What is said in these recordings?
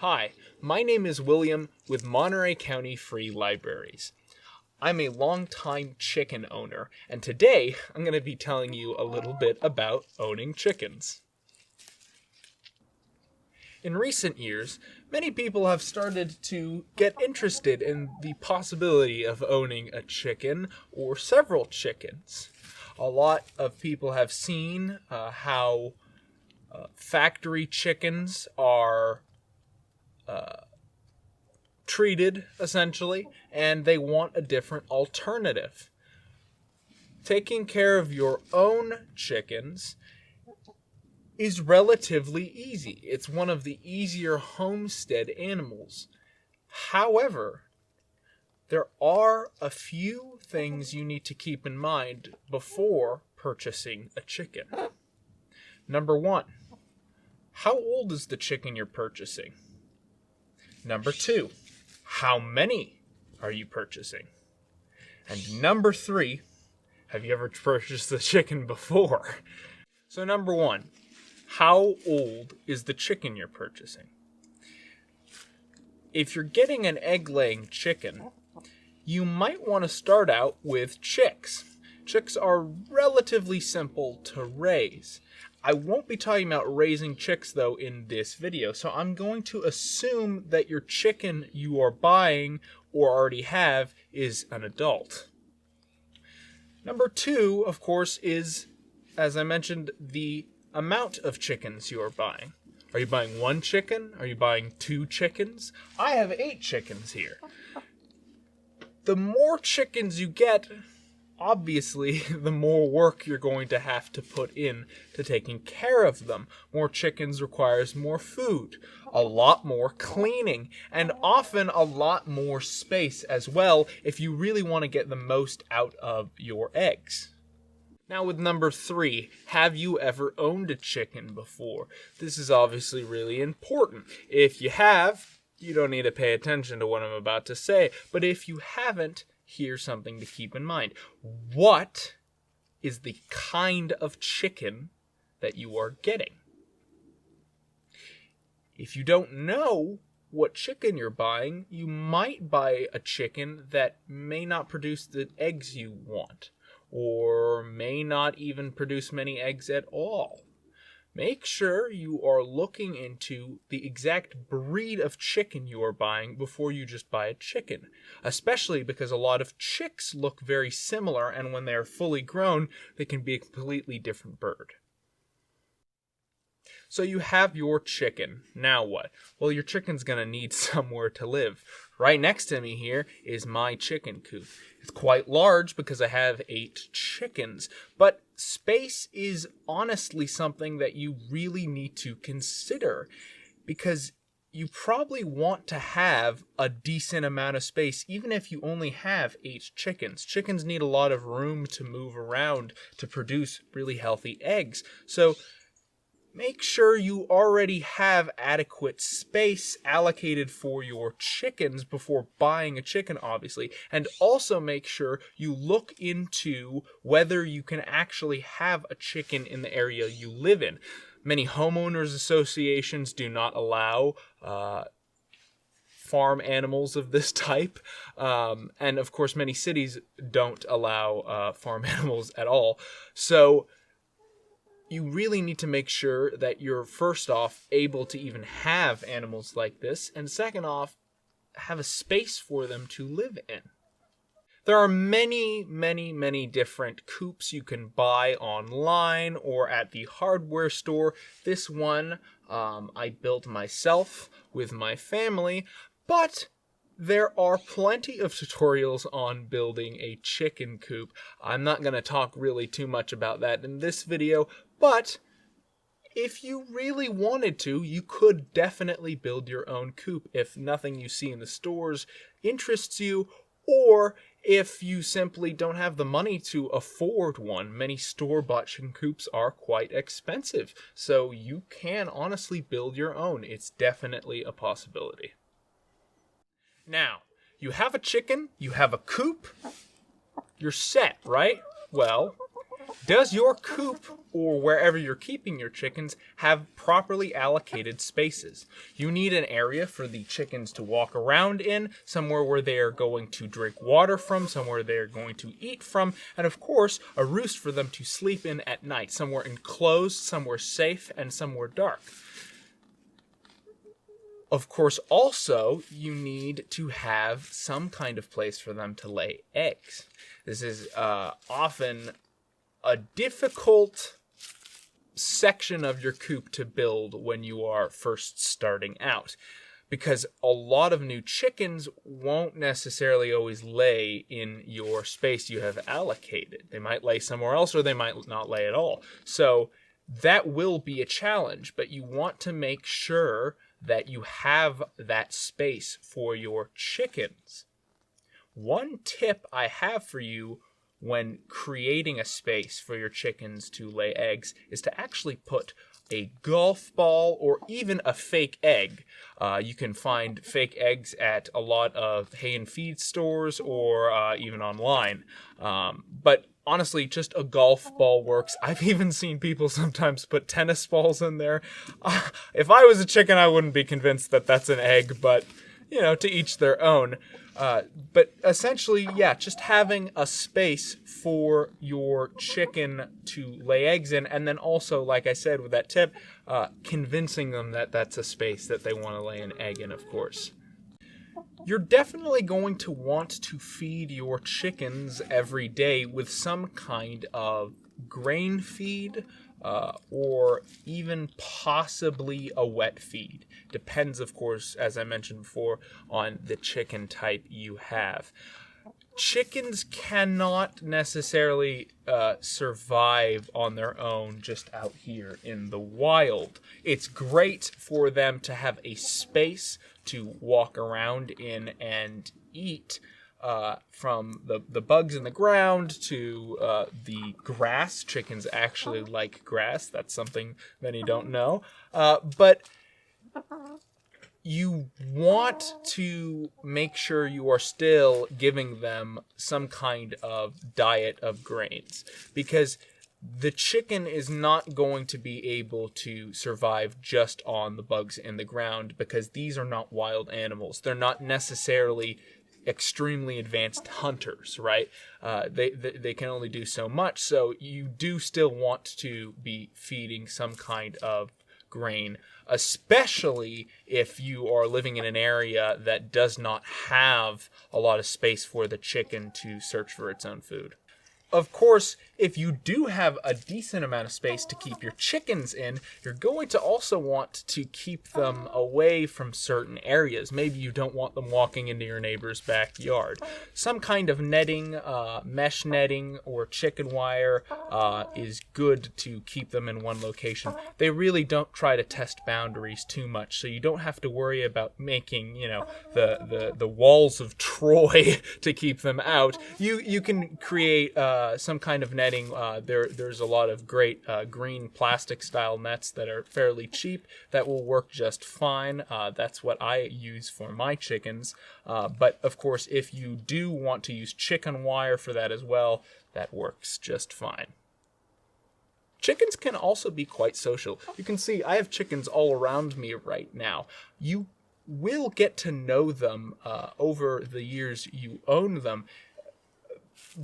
Hi, my name is William with Monterey County Free Libraries. I'm a longtime chicken owner, and today I'm going to be telling you a little bit about owning chickens. In recent years, many people have started to get interested in the possibility of owning a chicken or several chickens. A lot of people have seen how factory chickens are treated, essentially, and they want a different alternative. Taking care of your own chickens is relatively easy. It's one of the easier homestead animals. However, there are a few things you need to keep in mind before purchasing a chicken. Number one, how old is the chicken you're purchasing? Number two, how many are you purchasing? And number three, have you ever purchased a chicken before? So number one, how old is the chicken you're purchasing? If you're getting an egg-laying chicken, you might want to start out with chicks. Chicks are relatively simple to raise. I won't be talking about raising chicks, though, in this video, so I'm going to assume that your chicken you are buying or already have is an adult. Number two, of course, is, as I mentioned, the amount of chickens you are buying. Are you buying one chicken? Are you buying 2 chickens? I have 8 chickens here. The more chickens you get, obviously, the more work you're going to have to put in to taking care of them. More chickens requires more food, a lot more cleaning, and often a lot more space as well if you really want to get the most out of your eggs. Now with number 3, have you ever owned a chicken before? This is obviously really important. If you have, you don't need to pay attention to what I'm about to say, but if you haven't, here's something to keep in mind. What is the kind of chicken that you are getting? If you don't know what chicken you're buying, you might buy a chicken that may not produce the eggs you want, or may not even produce many eggs at all. Make sure you are looking into the exact breed of chicken you are buying before you just buy a chicken, especially because a lot of chicks look very similar, and when they are fully grown, they can be a completely different bird. So you have your chicken. Now what? Well, your chicken's going to need somewhere to live. Right next to me here is my chicken coop. It's quite large because I have 8 chickens, but space is honestly something that you really need to consider, because you probably want to have a decent amount of space even if you only have 8 chickens. Chickens need a lot of room to move around to produce really healthy eggs. So make sure you already have adequate space allocated for your chickens before buying a chicken, obviously. And also make sure you look into whether you can actually have a chicken in the area you live in. Many homeowners associations do not allow farm animals of this type. And of course, many cities don't allow farm animals at all. So you really need to make sure that you're, first off, able to even have animals like this, and second off, have a space for them to live in. There are many, many, many different coops you can buy online or at the hardware store. This one I built myself with my family, but there are plenty of tutorials on building a chicken coop. I'm not going to talk really too much about that in this video, but if you really wanted to, you could definitely build your own coop if nothing you see in the stores interests you, or if you simply don't have the money to afford one. Many store-bought chicken coops are quite expensive, so you can honestly build your own. It's definitely a possibility. Now, you have a chicken, you have a coop, you're set, right? Well, Does your coop, or wherever you're keeping your chickens, have properly allocated spaces? You need an area for the chickens to walk around in, somewhere where they are going to drink water from, somewhere they are going to eat from, and of course, a roost for them to sleep in at night, somewhere enclosed, somewhere safe, and somewhere dark. Of course, also, you need to have some kind of place for them to lay eggs. This is often a difficult section of your coop to build when you are first starting out, because a lot of new chickens won't necessarily always lay in your space you have allocated. They might lay somewhere else, or they might not lay at all. So that will be a challenge, but you want to make sure that you have that space for your chickens. One tip I have for you when creating a space for your chickens to lay eggs is to actually put a golf ball or even a fake egg. You can find fake eggs at a lot of hay and feed stores or even online. But honestly, just a golf ball works. I've even seen people sometimes put tennis balls in there. If I was a chicken, I wouldn't be convinced that that's an egg, but, to each their own. But essentially, just having a space for your chicken to lay eggs in, and then also, like I said with that tip, convincing them that that's a space that they want to lay an egg in, of course. You're definitely going to want to feed your chickens every day with some kind of grain feed, or even possibly a wet feed. Depends, of course, as I mentioned before, on the chicken type you have. Chickens cannot necessarily survive on their own just out here in the wild. It's great for them to have a space to walk around in and eat, from the bugs in the ground to the grass. Chickens actually like grass. That's something many don't know. But you want to make sure you are still giving them some kind of diet of grains, because the chicken is not going to be able to survive just on the bugs in the ground, because these are not wild animals. They're not necessarily extremely advanced hunters, right? They can only do so much, so you do still want to be feeding some kind of grain, especially if you are living in an area that does not have a lot of space for the chicken to search for its own food. Of course, if you do have a decent amount of space to keep your chickens in, you're going to also want to keep them away from certain areas. Maybe you don't want them walking into your neighbor's backyard. Some kind of netting, mesh netting or chicken wire is good to keep them in one location. They really don't try to test boundaries too much, so you don't have to worry about making, the walls of Troy to keep them out. You can create some kind of netting. There's a lot of great green plastic style nets that are fairly cheap that will work just fine. That's what I use for my chickens. But of course, if you do want to use chicken wire for that as well, that works just fine. Chickens can also be quite social. You can see I have chickens all around me right now. You will get to know them over the years you own them.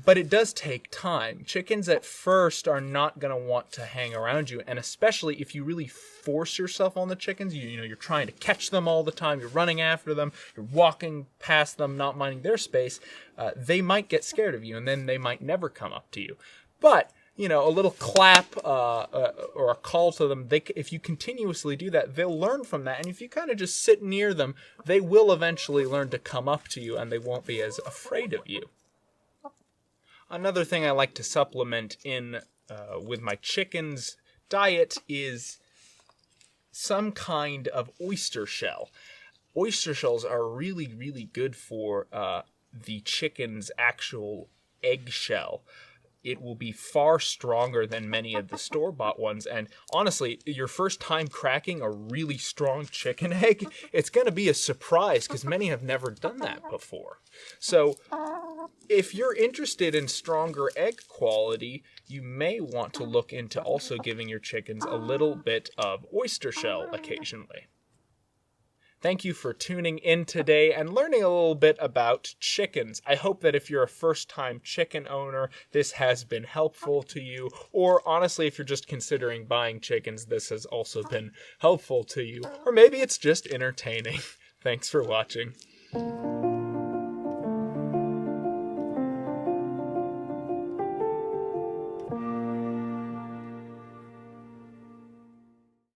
But it does take time. Chickens at first are not going to want to hang around you, and especially if you really force yourself on the chickens, you're trying to catch them all the time, you're running after them, you're walking past them, not minding their space, they might get scared of you, and then they might never come up to you. But, a little clap or a call to them, if you continuously do that, they'll learn from that, and if you kind of just sit near them, they will eventually learn to come up to you, and they won't be as afraid of you. Another thing I like to supplement in with my chickens' diet is some kind of oyster shell. Oyster shells are really, really good for the chicken's actual eggshell. it will be far stronger than many of the store-bought ones. And honestly, your first time cracking a really strong chicken egg, it's going to be a surprise because many have never done that before. So if you're interested in stronger egg quality, you may want to look into also giving your chickens a little bit of oyster shell occasionally. Thank you for tuning in today and learning a little bit about chickens. I hope that if you're a first-time chicken owner, this has been helpful to you. Or honestly, if you're just considering buying chickens, this has also been helpful to you. Or maybe it's just entertaining. Thanks for watching.